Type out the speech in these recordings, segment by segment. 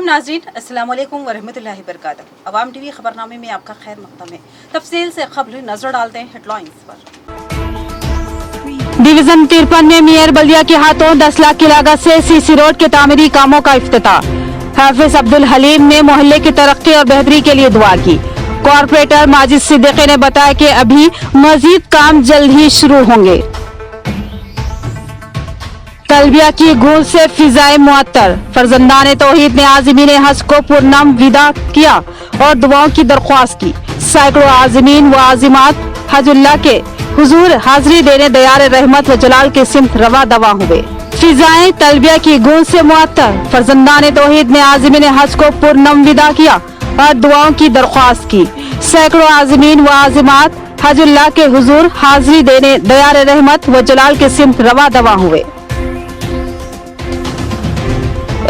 मोहतरम नाज़रीन, अस्सलाम वालेकुम वरहमतुल्लाहि वबरकातुहू। अवाम टीवी खबरनामे में आपका खैर मक़दम है। तफसील से खबर नजर डालते हैं हेडलाइंस पर। डिवीजन 53 में मेयर बल्दिया के हाथों 10 लाख की लागत से सीसी रोड के तामीरी कामों का इफ्तिताह। हाफिज अब्दुल हलीम ने मोहल्ले की तरक्की और बेहतरी के लिए दुआ की। कॉरपोरेटर माजिद सिद्दीकी ने बताया कि अभी मजीद काम जल्द ही शुरू होंगे। तलबिया की गूंज से फिजाए मुअत्तर, फर्जंदान तौहीद ने आज़मीन हज को पुरनम विदा किया और दुआओं की दरख्वास्त की। सैकड़ों आज़मीन व आज़िमात हजुल्लाह के हुजूर हाजिरी देने दयार रहमत व जलाल के सिमत रवा दवा हुए। फिजाएं तलबिया की गूंज से मुअत्तर, फर्जंदान तौहीद ने आज़मीन हज को पुरनम विदा किया और दुआओं की दरख्वास्त की। सैकड़ों आज़मीन व आज़िमात हजुल्लाह के हुजूर हाजिरी देने दयार रहमत व जलाल के सिमत रवा दवा हुए।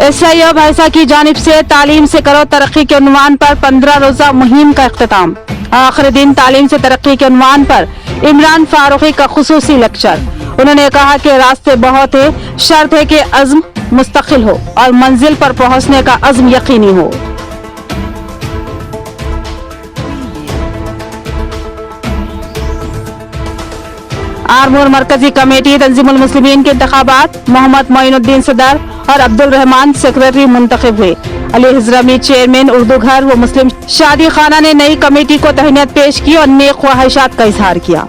SIO भाईसा की जानिब से तालीम से करो तरक्की के उन्वान पर 15 रोजा मुहिम का इख्तिताम। आखिरी दिन तालीम से तरक्की के उन्वान पर इमरान फारूकी का खुसूसी लेक्चर। उन्होंने कहा कि रास्ते बहुत है, शर्त है कि अज़्म मुस्तकिल हो और मंजिल पर पहुंचने का अज़्म यकीनी हो। आरमूर मरकजी कमेटी तंजीमुल मुस्लिमीन के इंतखाबात, मोहम्मद मोइनुद्दीन सदर और अब्दुल रहमान सेक्रेटरी मुंतखब हुए। अली हजरमी चेयरमैन उर्दू घर व मुस्लिम शादी खाना ने नई कमेटी को तहनीत पेश की और नेक ख्वाहिशात का इजहार किया।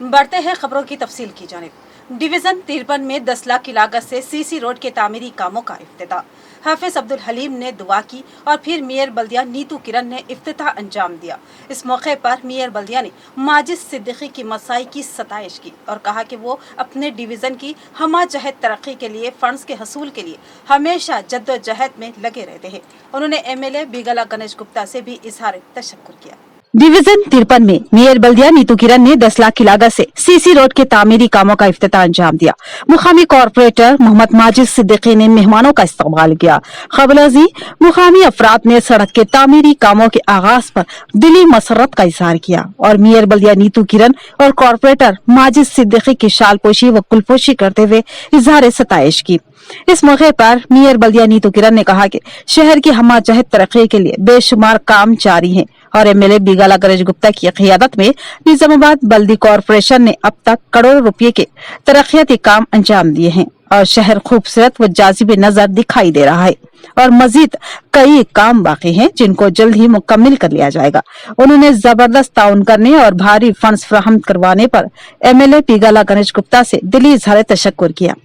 बढ़ते हैं खबरों की तफसील की जानिब। डिवीजन 53 में 10 लाख की लागत से सीसी रोड के तामीरी कामों का इफ्तिताह। हाफिज अब्दुल हलीम ने दुआ की और फिर मेयर बल्दिया नीतू किरण ने इफ्तिताह अंजाम दिया। इस मौके पर मेयर बल्दिया ने माजिद सिद्दीकी की मसाई की सताइश की और कहा कि वो अपने डिवीज़न की हमाजहत तरक्की के लिए फंड्स के हसूल के लिए हमेशा जद्दोजहद में लगे रहते हैं। उन्होंने MLA बिगला गणेश गुप्ता से भी इजहार तशक्कुर किया। डिवीजन 53 में मेयर बल्दिया नीतू किरण ने 10 लाख की लागत से सीसी रोड के तामीरी कामों का इफ्तिताह अंजाम दिया। मुकामी कॉरपोरेटर मोहम्मद माजिद सिद्दीकी ने मेहमानों का इस्तकबाल किया। खबरजी मुकामी अफराद ने सड़क के तामीरी कामों के आगाज पर दिली मसरत का इजहार किया और मेयर बल्दिया नीतू किरण और कॉरपोरेटर माजिद सिद्दीकी की शालपोशी व कुलपोशी करते हुए इजहार सताइश की। इस मौके पर मेयर बल्दिया नीतू किरण ने कहा कि शहर की हमाजहत तरक्की के लिए बेशुमार काम जारी हैं और MLA बिगला गणेश गुप्ता की क़ियादत में निजामाबाद बल्दी कॉरपोरेशन ने अब तक करोड़ों रुपए के तरक्याती काम अंजाम दिए हैं और शहर खूबसूरत व जाजिब नजर दिखाई दे रहा है और मजीद कई काम बाकी हैं जिनको जल्द ही मुकम्मिल कर लिया जाएगा। उन्होंने जबरदस्त ताउन करने और भारी फंड्स फराहम करवाने पर MLA बिगला गणेश गुप्ता से दिली इजहार तशक्कुर किया।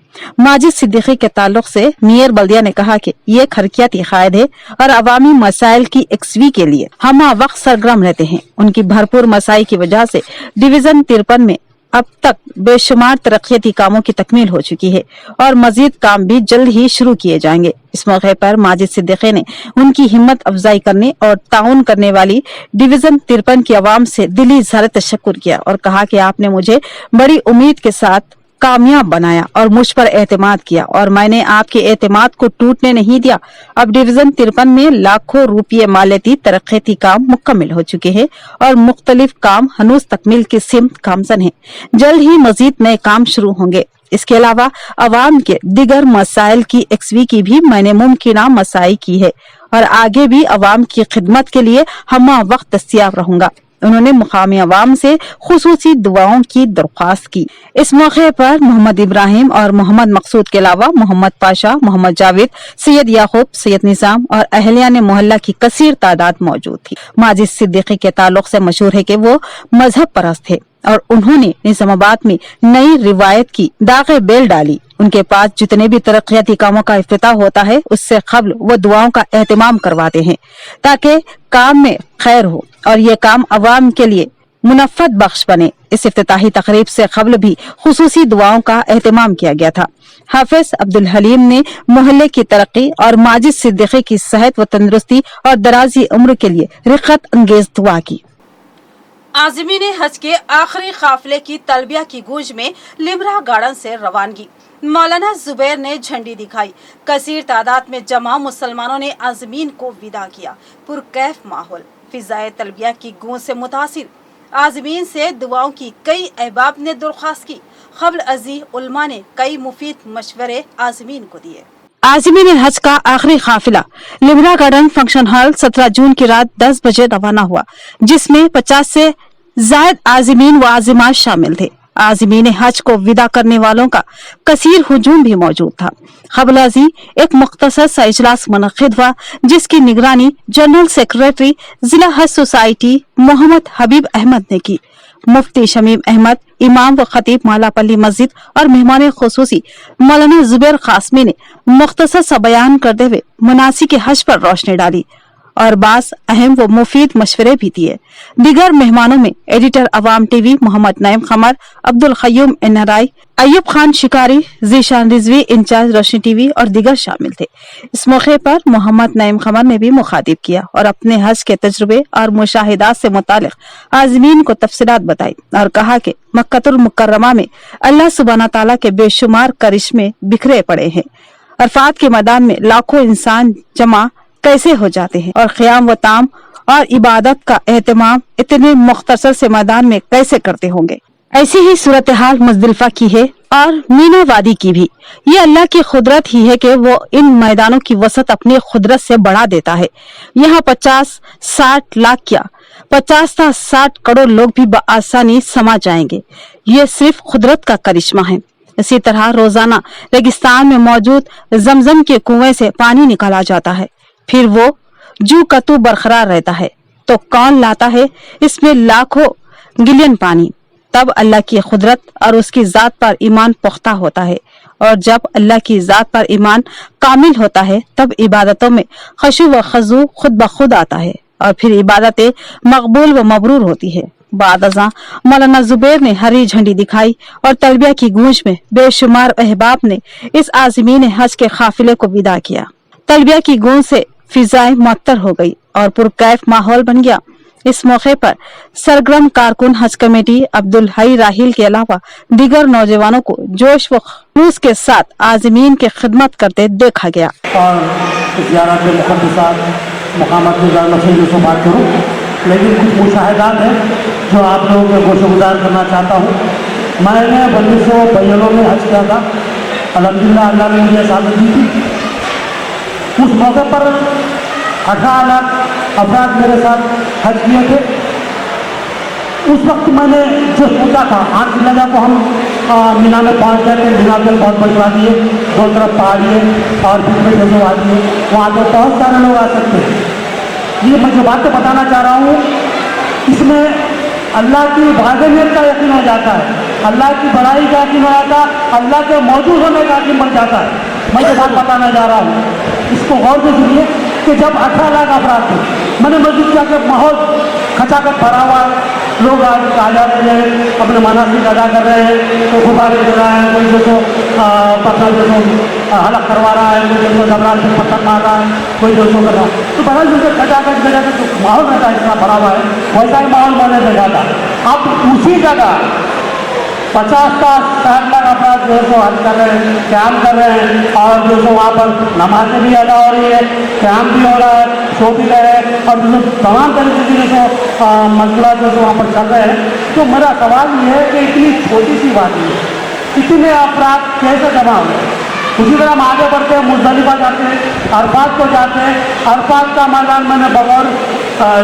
माजिद सिद्दीकी के ताल्लुक से मेयर बल्दिया ने कहा कि ये खरकियाती कायद है और अवामी मसाइल की यकसवी के लिए हम वक्त सरगर्म रहते हैं। उनकी भरपूर मसाई की वजह से डिवीजन 53 में अब तक बेशुमार तरक्याती कामों की तकमील हो चुकी है और मजीद काम भी जल्द ही शुरू किए जाएंगे। इस मौके पर माजिद सिद्दीकी ने उनकी हिम्मत अफजाई करने और ताउन करने वाली डिवीजन 53 की आवाम से दिली इजहार तशक्कुर किया और कहा कि आपने मुझे बड़ी उम्मीद के साथ कामयाब बनाया और मुझ पर एतमाद किया और मैंने आपके एतमाद को टूटने नहीं दिया। अब डिवीजन 53 में लाखों रुपये मालियाती तरक्याती काम मुकम्मिल हो चुके हैं और मुख्तलिफ काम हनूज तकमील की सिमत गामजन हैं। जल्द ही मजीद नए काम शुरू होंगे। इसके अलावा अवाम के दिगर मसाइल की यकसवी की भी मैंने मुमकिना मसाई की है और आगे भी अवाम की खिदमत के लिए हम वक्त दस्तियाब रहूंगा। उन्होंने मुकामी अवाम से खुसूसी दुआओं की दरख्वास्त की। इस मौके पर मोहम्मद इब्राहिम और मोहम्मद मकसूद के अलावा मोहम्मद पाशा, मोहम्मद जावेद, सैयद याकूब, सैयद निजाम और अहलिया ने मोहल्ला की कसीर तादाद मौजूद थी। माजिद सिद्दीकी के ताल्लुक से मशहूर है कि वो मजहब परस्त थे और उन्होंने निजामाबाद में नई रिवायत की दागे बेल डाली। उनके पास जितने भी तरक्याती कामों का इफ्तिताह होता है उससे कब्ल वो दुआओं का एहतमाम करवाते हैं ताकि काम में खैर हो और ये काम अवाम के लिए मुनफ़्फ़त बख्श बने। इस इफ्तिताही तकरीब से कब्ल भी खुसूसी दुआओं का एहतमाम किया गया था। हाफिज अब्दुल हलीम ने मोहल्ले की तरक्की और माजिद सिद्दीकी की सेहत व तंदुरुस्ती और दराजी उम्र के लिए रिक़त अंगेज दुआ की। आज़मीन हज के आखिरी काफिले की तलबिया की गूंज में लिमरा गार्डन से रवानगी। मौलाना जुबैर ने झंडी दिखाई। कसीर तादाद में जमा मुसलमानों ने आज़मीन को विदा किया। पुरकैफ माहौल, फिजाए तलबिया की गूंज से मुतासिर आज़मीन से दुआओं की कई अहबाब ने दरख्वास्त की। खबल अजी उलमा ने कई मुफीद मशवरे आज़मीन को दिए। आज़मीन हज का आखिरी काफिला लिबरा गार्डन फंक्शन हॉल 17 जून की रात 10 बजे रवाना हुआ, जिसमें 50 से जायद आज़मीन व आज़िमात शामिल थे। आज़मीन हज को विदा करने वालों का कसीर हुजूम भी मौजूद था। खबलाजी एक मुख्तसर सा इजलास मुनक्किद हुआ, जिसकी निगरानी जनरल सेक्रेटरी जिला हज सोसाइटी मोहम्मद हबीब अहमद ने की। मुफ्ती शमीम अहमद, इमाम व खतीब मालापल्ली मस्जिद और मेहमान खुसूसी मौलाना जुबैर कासमी ने मुख्तसर सा बयान करते हुए मुनासिक हज पर रोशनी डाली और बास अहम व मुफीद मशवरे भी दिए। दीगर मेहमानों में एडिटर अवाम टीवी मोहम्मद नईम खमर, अब्दुल खयूम एनआरआई, अयूब खान शिकारी, जीशान रिजवी इंचार्ज रोशनी टीवी और दीगर शामिल थे। इस मौके पर मोहम्मद नईम खमर ने भी मुखातिब किया और अपने हज के तजुर्बे और मुशाहिदात से मुतालिक आज़मीन को तफसीलात बताई और कहा कि मक्कतुल मुकर्रमा में अल्लाह सुब्हाना ताला के बेशुमार करिश्मे बिखरे पड़े हैं। अरफात के मैदान में लाखों इंसान जमा कैसे हो जाते हैं और क़याम व ताम और इबादत का एहतमाम इतने मुख्तसर से मैदान में कैसे करते होंगे। ऐसी ही सूरत हाल मुज़दलिफ़ा की है और मीना वादी की भी। ये अल्लाह की खुदरत ही है कि वो इन मैदानों की वसत अपनी खुदरत से बढ़ा देता है। यहाँ 50-60 लाख क्या 50-60 करोड़ लोग भी बआसानी समा जाएंगे। ये सिर्फ खुदरत का करिश्मा है। इसी तरह रोजाना रेगिस्तान में मौजूद जमजम के कुएं से पानी निकाला जाता है, फिर वो जू कतू बरकरार रहता है। तो कौन लाता है इसमें लाखों गिलियन पानी? तब अल्लाह की खुदरत और उसकी जात पर ईमान पुख्ता होता है, और जब अल्लाह की जात पर ईमान कामिल होता है तब इबादतों में खशू व खजू खुद ब खुद आता है और फिर इबादतें मकबूल व मबरूर होती है। बाद अज़ां मौलाना जुबैर ने हरी झंडी दिखाई और तलबिया की गूंज में बेशुमार अहबाब ने इस आज़मीन हज के काफिले को विदा किया। तलबिया की गूंज से फिजाएं मुअत्तर हो गई और पुरकैफ माहौल बन गया। इस मौके पर सरगर्म कारकुन हज कमेटी अब्दुल हई राहिल के अलावा दीगर नौजवानों को जोश व खलूस के साथ आज़मीन की खिदमत करते देखा गया। और ज़ियारत मुक़द्दसात मक़ामात मसईद से बात करूँ, लेकिन कुछ मुशाहिदात हैं जो आप लोगों के गोशगुजार करना चाहता हूँ। मैंने 1992 में हज किया था। अल्हम्दुलिल्लाह अल्लाह ने मुझे इजाज़त दी थी। उस मौके पर 18 लाख अफराद मेरे साथ हज किए थे। उस वक्त मैंने जो सोचा था, आज की लगा को हम मीना में पहुँच गए थे। मीना में बहुत बढ़वा दिए, दो तरफ पहाड़ी है और बीच में जो वादी है, वहाँ पर बहुत सारे लोग आ सकते हैं। ये मैं जो बातें बताना चाह रहा हूँ, इसमें अल्लाह की वाहियत का यकीन हो जाता है, अल्लाह की बड़ाई का यकीन हो जाता है, अल्लाह के मौजूद होने का यकीन बढ़ जाता है। मैं जो बात बताना जा रहा हूँ इसको गौर से सुनिए कि जब 18 लाख अफराद थे, मैंने मस्जिद का के माहौल खचाखच भरा हुआ है, लोग आ जा रहे हैं, अपने मनासिक अदा कर रहे हैं, कोई गुब्बारे दे रहा है, कोई जो पत्थर जो हलक करवा रहा है, कोई जो घबराहट से पत्थर मार रहा है, कोई जो कर रहा है। तो बड़ा जो खचाखच जगह का जो माहौल रहता है, इतना भरा हुआ है, वैसा ही माहौल मैंने देखा था। अब उसी जगह 50 का 60 लाख अफराद जो है सो हज कर रहे हैं, क़याम कर रहे हैं, और जो सो वहाँ पर नमाज़ें भी अदा हो रही है, क़याम भी हो रहा है, सो भी रहे हैं, और जो तमाम तरीके के जो सो मसला जो सो वहाँ पर चल रहे हैं। तो मेरा सवाल ये है कि इतनी छोटी सी बात है, इतने अफराद कैसे जमा हुए? उसी तरह हम आगे बढ़ते हैं, मुज़दलिफ़ा जाते हैं, अरफात को जाते हैं। अरफात का मैदान मैंने बगौर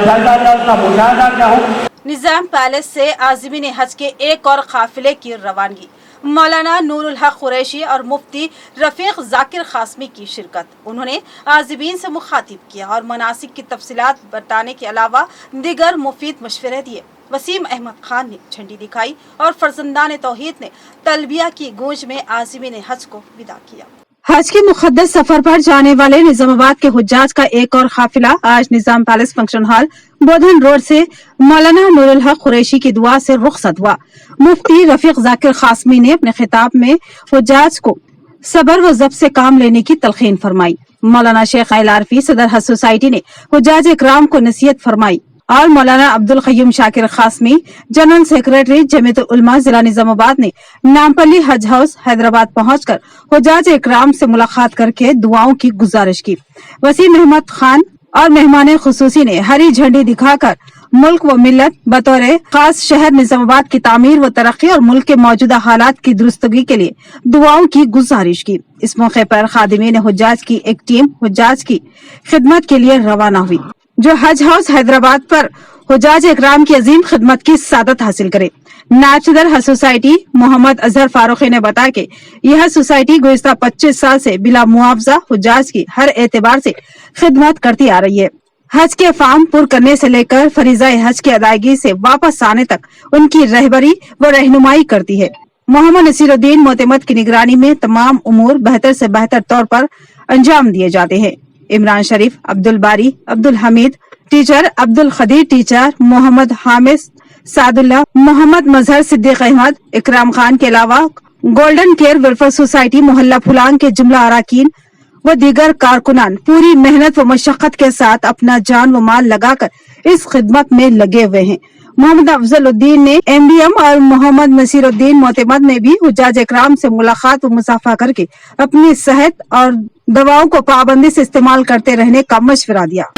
जायजा लिया, उसका मुशाहिदा किया हूँ। निज़ाम पैलेस से आज़मीन हज के एक और काफिले की रवानगी। मौलाना नूरुल हक कुरैशी और मुफ्ती रफ़ीक ज़ाकिर कासमी की शिरकत। उन्होंने आज़मीन से मुखातिब किया और मनासिक की तफसीलात बताने के अलावा दीगर मुफीद मशवरे दिए। वसीम अहमद खान ने झंडी दिखाई और फर्जंदान तौहीद ने तलबिया की गूंज में आज़मीन हज को विदा किया। हज के मुकद्दस सफर पर जाने वाले निजामाबाद के हुज्जाज का एक और काफिला आज निजाम पैलेस फंक्शन हॉल बोधन रोड से मौलाना नूरुल हक कुरैशी की दुआ से रुखसत हुआ। मुफ्ती रफ़ीक ज़ाकिर कासमी ने अपने खिताब में हुज्जाज को सबर व ज़ब्त से काम लेने की तलकीन फरमाई। मौलाना शेख आरफी सदर हज सोसाइटी ने हुज्जाज इकराम को नसीहत फरमाई और मौलाना अब्दुल खयूम शाकिर कासमी जनरल सेक्रेटरी जमीयतुल उलमा जिला निजामाबाद ने नामपल्ली हज हाउस हैदराबाद पहुंचकर हुज्जाज इकराम से मुलाकात करके दुआओं की गुजारिश की। वसीम अहमद खान और मेहमान खुसूसी ने हरी झंडी दिखाकर मुल्क व मिल्लत बतौर खास शहर निजामाबाद की तामीर व तरक्की और मुल्क के मौजूदा हालात की दुरुस्तगी के लिए दुआओं की गुजारिश की। इस मौके पर खादिमीन हुज्जाज की एक टीम हुज्जाज की खिदमत के लिए रवाना हुई, जो हज हाउस हैदराबाद पर हुज्जाज इकराम की अजीम खिदमत की सादत हासिल करे। नायब सदर हज सोसाइटी मोहम्मद अजहर फारूकी ने बताया कि यह सोसाइटी गुज़िश्ता 25 साल से बिला मुआवजा हुज्जाज की हर एतबार से खिदमत करती आ रही है। हज के फार्म पुर करने से लेकर फरीजा हज की अदायगी से वापस आने तक उनकी रहबरी व रहनुमाई करती है। मोहम्मद नसीरुद्दीन मोतमद की निगरानी में तमाम उमूर बेहतर से बेहतर तौर पर अंजाम दिए जाते हैं। इमरान शरीफ, अब्दुल बारी, अब्दुल हमीद टीचर, अब्दुल खदीर टीचर, मोहम्मद हामिद सादुल्ला, मोहम्मद मजहर सिद्दीक अहमद, इकराम खान के अलावा गोल्डन केयर वेलफेयर सोसाइटी मोहल्ला फुलांग के जुमला अराकीन व दीगर कारकुनान पूरी मेहनत व मशक्कत के साथ अपना जान व माल लगाकर इस खिदमत में लगे हुए हैं। मोहम्मद अफजलुद्दीन ने एमडीएम और मोहम्मद नसीरुद्दीन मोतमद ने भी हुज्जाज इकराम से मुलाकात व मुसाफा करके अपनी सेहत और दवाओं को पाबंदी से इस्तेमाल करते रहने का मशवरा दिया।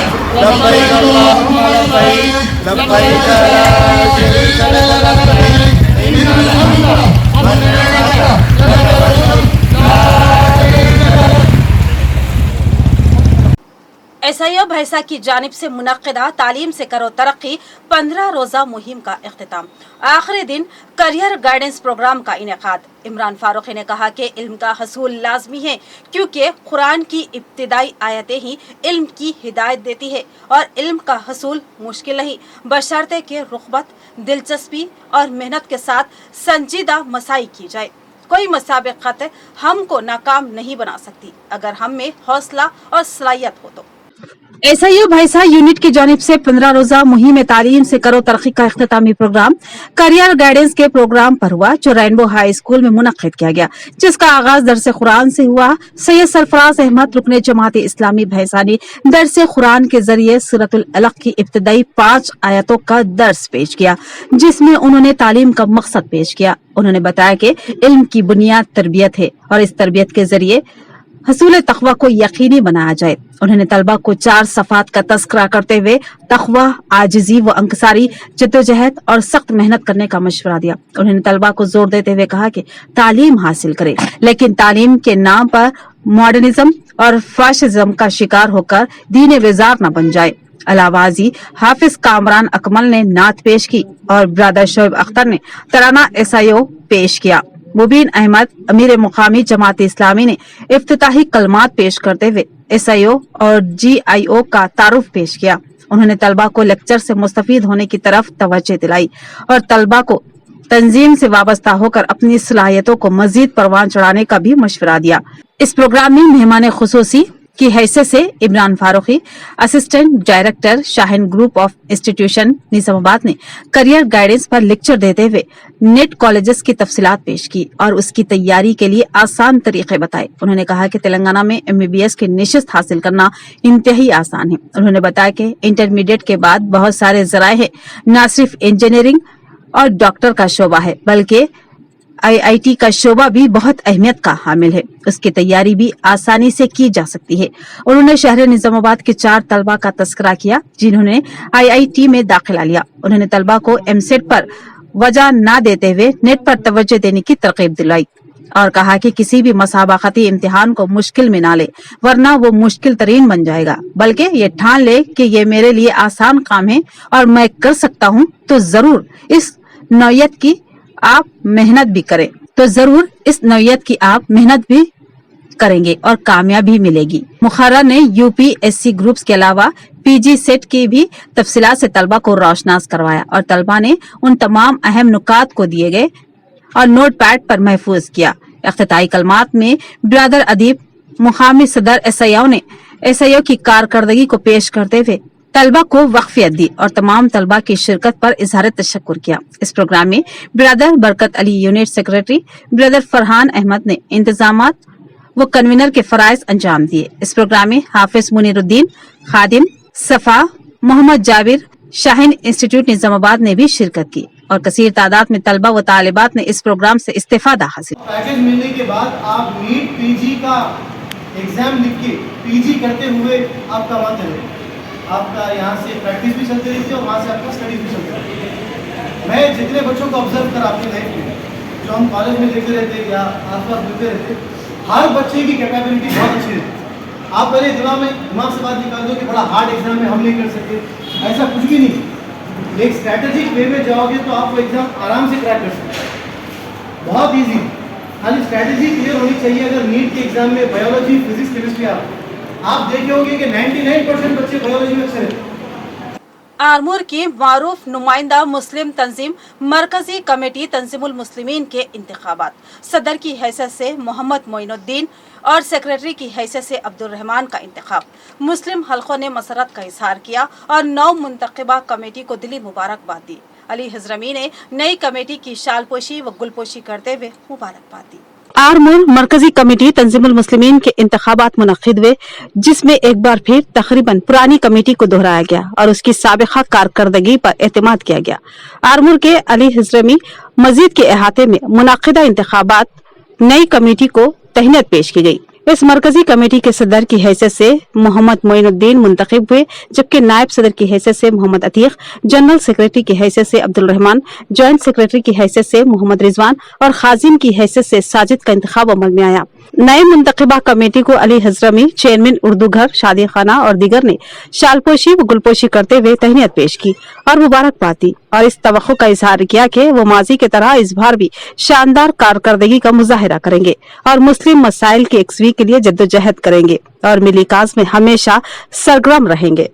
SIO भैंसा की जानिब से मुनक्किदा तालीम से करो तरक्की 15 रोजा मुहिम का इख्तिताम। आखिरी दिन करियर गाइडेंस प्रोग्राम का इनेकाद। इमरान फारूकी ने कहा कि इल्म का हसूल लाजमी है, क्योंकि कुरान की इब्तिदाई आयतें ही इल्म की हिदायत देती है और इल्म का हसूल मुश्किल नहीं, बशर्ते के रुग़बत, दिलचस्पी और मेहनत के साथ संजीदा मसाई की जाए। कोई मुसाबिक़त हमको नाकाम नहीं बना सकती अगर हम में हौसला और सलाहियत हो तो। SIO भैंसा यूनिट की जानिब से 15 रोजा मुहिम तालीम से करो तरक्की का इख्तितामी प्रोग्राम करियर गाइडेंस के प्रोग्राम पर हुआ, जो रेनबो हाई स्कूल में मुनक्किद किया गया, जिसका आगाज दरस कुरान से हुआ। सैयद सरफराज अहमद रुकने जमात इस्लामी भैंसा ने दरस कुरान के जरिए सूरतुल अलक की इब्तिदाई 5 आयतों का दर्स पेश किया, जिसमें उन्होंने तालीम का मकसद पेश किया। उन्होंने बताया कि इल्म की बुनियाद तरबियत है और इस तरबियत के जरिए हसूल तक़वा को यकीनी बनाया जाए। उन्होंने तलबा को 4 सफ़ात का तज़किरा करते हुए तक़वा, आजिज़ी व अंकसारी, जद्दोजहद और सख्त मेहनत करने का मशवरा दिया। उन्होंने तलबा को जोर देते हुए कहा कि तालीम हासिल करें, लेकिन तालीम के नाम पर मॉडर्निज्म और फाशिज्म का शिकार होकर दीन बेजार न बन जाए। अलावाजी हाफिज कामरान अकमल ने नात पेश की और ब्रदर शोएब अख्तर ने तराना SIO पेश किया। मुबीन अहमद अमीर मुकामी जमात इस्लामी ने इफ्तिताही कलमात पेश करते हुए SIO और GIO का तारुफ पेश किया। उन्होंने तलबा को लेक्चर से मुस्तफीद होने की तरफ तवज्जो दिलाई और तलबा को तंजीम से वाबस्ता होकर अपनी सलाहियतों को मजीद परवान चढ़ाने का भी मशवरा दिया। इस प्रोग्राम में मेहमान खुसूसी की हैसियत से Imran Farooqui, assistant director Shaheen group of institution Nizamabad ने करियर गाइडेंस पर लेक्चर देते हुए नेट कॉलेजेस की तफसीलात पेश की और उसकी तैयारी के लिए आसान तरीके बताए। उन्होंने कहा कि तेलंगाना में MBBS की निशिस्त हासिल करना इंतहाई आसान है। उन्होंने बताया कि इंटरमीडिएट के बाद बहुत सारे जराए हैं, न सिर्फ इंजीनियरिंग और डॉक्टर का शोबा है, बल्कि IIT का शोबा भी बहुत अहमियत का हामिल है। उसकी तैयारी भी आसानी से की जा सकती है। उन्होंने शहर निजामाबाद के 4 तलबा का तस्करा किया जिन्होंने IIT में दाखिला लिया। उन्होंने तलबा को MSET पर वजह न देते हुए नेट पर तवज्जो देने की तरकीब दिलाई और कहा कि किसी भी मसाबकती इम्तिहान को मुश्किल में ना ले, वरना वो मुश्किल तरीन बन जाएगा, बल्कि ये ठान ले कि ये मेरे लिए आसान काम है और मैं कर सकता हूँ, तो जरूर इस नौयत की आप मेहनत भी करेंगे और कामयाबी मिलेगी। मुखर्रा ने UPSC ग्रुप्स के अलावा PG सेट की भी तफसीलात से तलबा को रोशनास करवाया और तलबा ने उन तमाम अहम नुकात को दिए गए और नोट पैड पर महफूज किया। इख्तिताई कलमात में ब्रदर अदीब मुकामी सदर SIO ने SIO की कारकर्दगी को पेश करते हुए तलबा को वक्फियत दी और तमाम तलबा की शिरकत पर इजहार तशक्कुर किया। इस प्रोग्राम में brother Barkat Ali unit secretary brother Farhan Ahmad ने इंतजामात व कन्वीनर के फराइज अंजाम दिए। इस प्रोग्राम में हाफिज मुनीरुद्दीन, खादिम सफा, मोहम्मद जाबिर, शाहीन इंस्टीट्यूट निजामाबाद ने भी शिरकत की और कसीर तादाद में तलबा व तालिबात ने इस प्रोग्राम से इस्तेफादा हासिल। पैकेज मिलने के बाद आप नीट PG का एग्जाम लिख के PG करते हुए आप कमाते रहे। आपका यहाँ से प्रैक्टिस भी चलती रहती है और वहाँ से आपका स्टडीज भी चलती रहती है। मैं जितने बच्चों को ऑब्जर्व करा अपनी लाइफ में, जो हम कॉलेज में देखते रहते या आस पास मिलते रहते, हर बच्चे की कैपेबिलिटी बहुत अच्छी रहती है। आप पहले दिमाग से बात निकाल दो कि बड़ा हार्ड एग्जाम में हम नहीं कर सकते, ऐसा कुछ भी नहीं। एक स्ट्रैटेजिक वे में जाओगे तो आप वो एग्जाम आराम से क्रैक कर सकते हैं, बहुत ईजी। खाली स्ट्रैटेजी क्लियर होनी चाहिए। अगर नीट के एग्जाम में बायोलॉजी, फिजिक्स, केमिस्ट्री आप देखे होंगे कि 99% बच्चे बायोलॉजी में अच्छे रहते हैं। आरमूर की मारूफ नुमाइंदा मुस्लिम तंजीम मरकजी कमेटी तंजीमुल मुस्लिमीन के इंतखाबात, सदर की हैसियत से मोहम्मद मोइनुद्दीन और सेक्रेटरी की हैसियत से अब्दुल रहमान का इंतखाब। मुस्लिम हलकों ने मसरत का इजहार किया और नौ मुंतखबा कमेटी को दिली मुबारकबाद दी। अली हजरमी ने नई कमेटी की शालपोशी व गुलपोशी करते हुए मुबारकबाद दी। आरमूर मरकजी कमेटी तंजीमुल मुस्लिमीन के इंतखाबात मुनक्किद हुए, जिसमें एक बार फिर तकरीबन पुरानी कमेटी को दोहराया गया और उसकी साबिका कारकर्दगी पर एतमाद किया गया। आरमूर के अली हजरमी मस्जिद के अहाते में मुनक्किदा इंतखाबात नई कमेटी को तहनीत पेश की गई। इस मरकजी कमेटी के सदर की हैसियत से मोहम्मद मोइनुद्दीन मुंतखब हुए, जबकि नायब सदर की हैसियत से मोहम्मद अतीक, जनरल सेक्रेटरी की हैसियत से अब्दुल रहमान, जॉइंट सेक्रेटरी की हैसियत से मोहम्मद रिजवान और खाजिम की हैसियत से साजिद का इंतखाब अमल में आया। नए मुंतखबा कमेटी को अली हजरमी, चेयरमैन उर्दू घर, शादी खाना और दीगर ने शालपोशी व गुलपोशी करते हुए तहनीत पेश की और मुबारकबाद दी और इस तवक्को का इजहार किया कि वो माजी की तरह इस बार भी शानदार कारकर्दगी का मुजाहिरा करेंगे और मुस्लिम मसाइल की यकसवी के लिए जद्दोजहद करेंगे और मिली काज में हमेशा सरगर्म रहेंगे।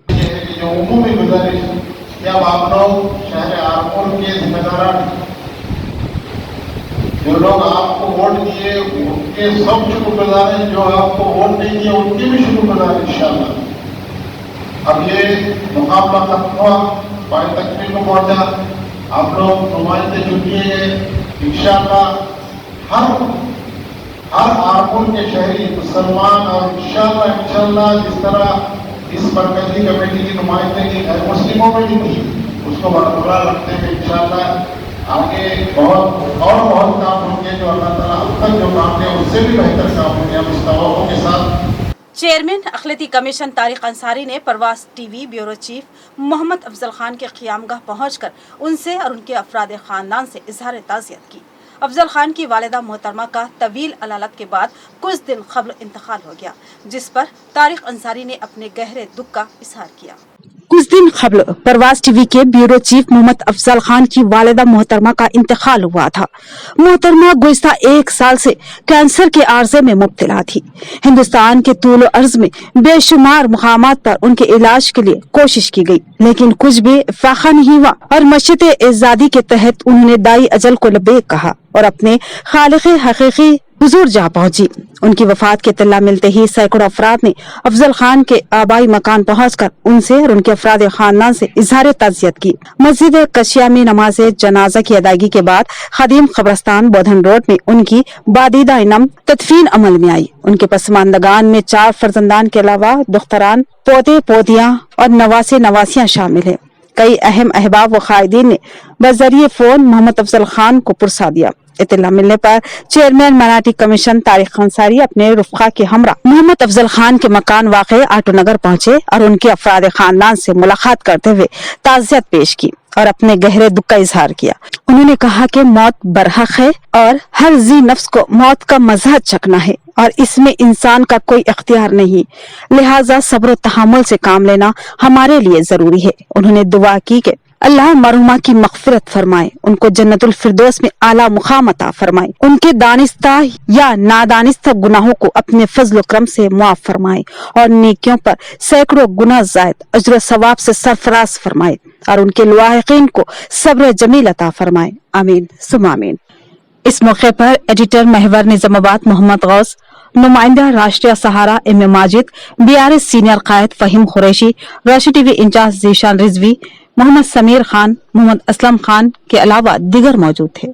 जो लोग आपको वोट दिए उनके सब शुक्रगुजार हैं, जो आपको वोट नहीं दिए उनके भी शुक्रगुजार हैं इंशाअल्लाह। अब ये मुकाबला खत्म हुआ, पाए तकमील को पहुंचा, आप लोग नुमाइंदे चुन लिए गए। इंशाअल्लाह हर आरमूर के शहरी मुसलमान और इंशाअल्लाह जिस तरह इस मरकजी कमेटी की नुमाइंदगी गैर मुस्लिमों में भी थी, उसको बरकरार रखते हुए इंशाअल्लाह आगे बहुत काम होंगे। जो अल्लाह ताला अब तक जो काम किया उससे भी बेहतर काम होंगे हम इस तवक्को के साथ। चेयरमैन अखिलती कमीशन तारिक अंसारी ने Parwaz TV bureau chief Mohammed Afzal Khan के क़ियामगाह पहुंचकर उनसे और उनके अफराद खानदान से इजहार ताज़ियत की। अफजल खान की वालिदा मोहतरमा का तवील अलालत के बाद कुछ दिन क़ब्ल इंतकाल हो गया, जिस पर तारिक अंसारी ने अपने गहरे दुख का इजहार किया। कुछ दिन कबल परवाज टीवी के ब्यूरो चीफ मोहम्मद अफजल खान की वालिदा मोहतरमा का इंतकाल हुआ था। मोहतरमा गुज़िश्ता 1 साल से कैंसर के आर्जे में मुब्तला थी। हिंदुस्तान के तूल अर्ज में बेशुमार मुकामात पर उनके इलाज के लिए कोशिश की गई, लेकिन कुछ भी फाका नहीं हुआ और मशत एजादी के तहत उन्होंने दाई अजल को लबैक कहा और अपने खालिक हकीकी हुजूर जा पहुंची। उनकी वफात के इत्तला मिलते ही सैकड़ों अफराद ने अफजल खान के आबाई मकान पहुंचकर उनसे और उनके अफराद खानदान से इजहार ताज़ियत की। मस्जिद कशिया में नमाज जनाजा की अदायगी के बाद खदीम कब्रस्तान बोधन रोड में उनकी बादीदा इनम तदफीन अमल में आई। उनके पसमानदगान में 4 फर्जंदान के अलावा दुख्तरान, पोते पोतियां और नवासे नवासियां शामिल है। कई अहम अहबाब व कायदीन ने बजरिए फोन मोहम्मद अफजल खान को पुरसा दिया। इत्तला मिलने पर चेयरमैन मराठी कमीशन तारिक अंसारी अपने रुफ़क़ा के हमरा मोहम्मद अफजल खान के मकान वाक़े आटो नगर पहुंचे और उनके अफराद खानदान से मुलाकात करते हुए ताज़ियत पेश की और अपने गहरे दुख का इजहार किया। उन्होंने कहा कि मौत बरहक है और हर जी नफ्स को मौत का मज़ा चखना है और इसमें इंसान का कोई इख्तियार नहीं, लिहाजा सब्र तहम्मुल से काम लेना हमारे लिए जरूरी है। उन्होंने दुआ की कि अल्लाह मरहुमा की मग़फ़िरत फरमाए, उनको जन्नतुल फिरदौस में आला मुक़ाम अता फरमाए, उनके दानिस्ता या नादानिस्ता गुनाहों को अपने फज़ल करम से मुआफ़ फरमाए और नेकियों पर सैकड़ों गुना ज़ायद अज्र सवाब से सरफराज फरमाए और उनके लवाहिकीन को सब्र जमील अता फरमाए। आमीन सुम्मा आमीन। इस मौके पर एडिटर महवर निज़ामाबाद मोहम्मद गौस, नुमाइंदा Rashtriya Sahara M A Majid, BRS senior कायद फ़हीम कुरैशी, रोशन टीवी इंचार्ज ज़ीशान रिजवी, मोहम्मद समीर खान, मोहम्मद असलम खान के अलावा दीगर मौजूद थे।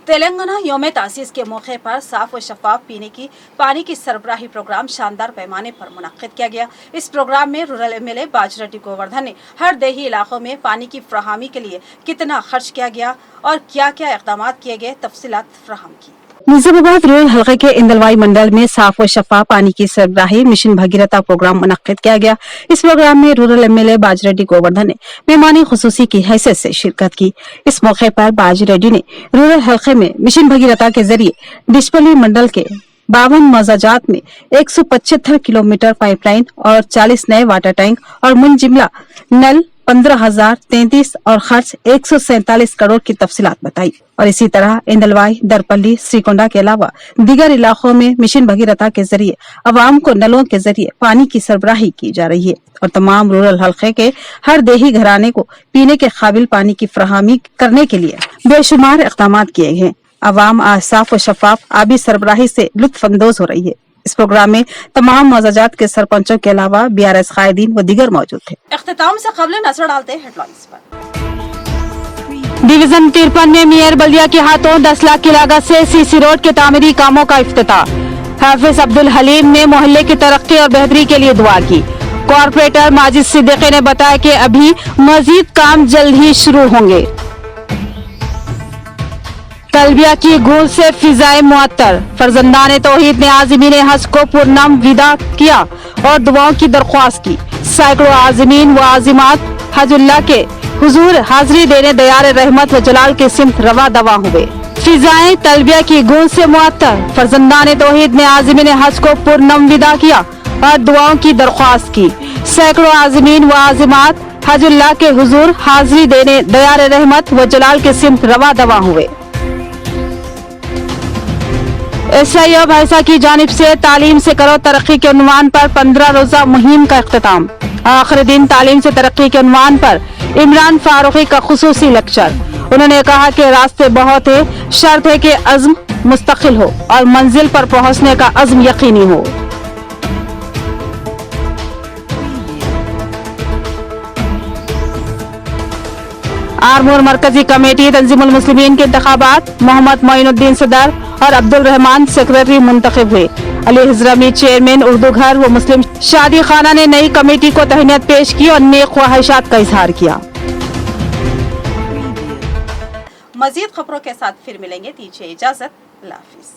तेलंगाना यौम तासीस के मौके पर साफ व शफाफ पीने की पानी की सरबराही प्रोग्राम शानदार पैमाने पर मुनक्किद किया गया। इस प्रोग्राम में रूरल MLA बाजरेड्डी गोवर्धन ने हर देही इलाकों में पानी की फराहमी के लिए कितना खर्च किया गया और क्या क्या इक़दाम किए गए तफसीलात फराहम की। निजामाबाद रूरल हल्के के इंदलवाई मंडल में साफ व शफाफ पानी की सरबराही मिशन भगीरथा प्रोग्राम मुनक्किद किया गया। इस प्रोग्राम में रूरल एमएलए बाजिरेड्डी गोवर्धन ने मेहमानी खुसूसी की हैसियत से शिरकत की। इस मौके पर बाजिरेड्डी ने रूरल हल्के में मिशन भगीरथा के जरिए डिस्पली मंडल के 52 मौजाजात में 175 किलोमीटर पाइपलाइन और 40 नए वाटर टैंक और मुंजिमला नल 15,033 और खर्च 147 करोड़ की तफसीलात बताई। और इसी तरह इंदलवाई, दरपल्ली, श्रीकोंडा के अलावा दीगर इलाकों में मिशन भगीरथा के जरिए अवाम को नलों के जरिए पानी की सरबराही की जा रही है और तमाम रूरल हल्के के हर देही घराने को पीने के काबिल पानी की फराहमी करने के लिए बेशुमार इक़दाम किए हैं। अवाम आज साफ व शफाफ आबी सरबराही से लुत्फ अंदोज हो रही है। इस प्रोग्राम में तमाम मौजाजात के सरपंचों के अलावा BRS कायदीन व दीगर मौजूद थे। इख्तिताम से कबल नजर डालते हैं हेडलाइंस पर। डिवीजन 53 में मेयर बल्दिया के हाथों 10 लाख की लागत से सीसी रोड के तामीरी कामों का इफ्तिताह। हाफिज अब्दुल हलीम ने मोहल्ले की तरक्की और बेहतरी के लिए दुआ की। कॉर्पोरेटर माजिद सिद्दीकी ने बताया कि अभी मजीद काम जल्द ही शुरू होंगे। तलबिया की गूंज से फिजाए मुअत्तर, फर्जंदान तौहीद ने आज़मीन हज को पुरनम विदा किया और दुआओं की दरख्वास्त की। सैकड़ों आज़मीन व आज़िमात हजुल्लाह के हुजूर हाजिरी देने दयार रहमत व जलाल के सिमत रवा दवा हुए। फिजाएं तलबिया की गूंज से मुअत्तर, फर्जंदान तौहीद ने आज़मीन हज को पुरनम विदा किया और दुआओं की दरख्वास्त की। सैकड़ों आज़मीन व आज़िमात हजुल्लाह के हुजूर हाजिरी देने दयार रहमत व जलाल के सिमत रवा दवा हुए। SIO भाईसा की जानिब से तालीम से करो तरक्की के उन्वान पर 15 रोजा मुहिम का इख्तिताम। आखिरी दिन तालीम से तरक्की के उन्वान पर इमरान फारूकी का खुसूसी लेक्चर। उन्होंने कहा कि रास्ते बहुत है, शर्त है कि अज़्म मुस्तकिल हो और मंजिल पर पहुंचने का अज़्म यकीनी हो। आरमूर मरकजी कमेटी तंजीमुल मुस्लिमीन के इंतखाबात, मोहम्मद मोइनुद्दीन सदर और अब्दुल रहमान सेक्रेटरी मुंतखब हुए। अली हजरमी चेयरमैन उर्दू घर व मुस्लिम शादी खाना ने नई कमेटी को तहनीत पेश की और नेक ख्वाहिशात का इजहार किया। मजीद खबरों के साथ फिर मिलेंगे, दीजिए इजाजत, अल्लाह हाफिज।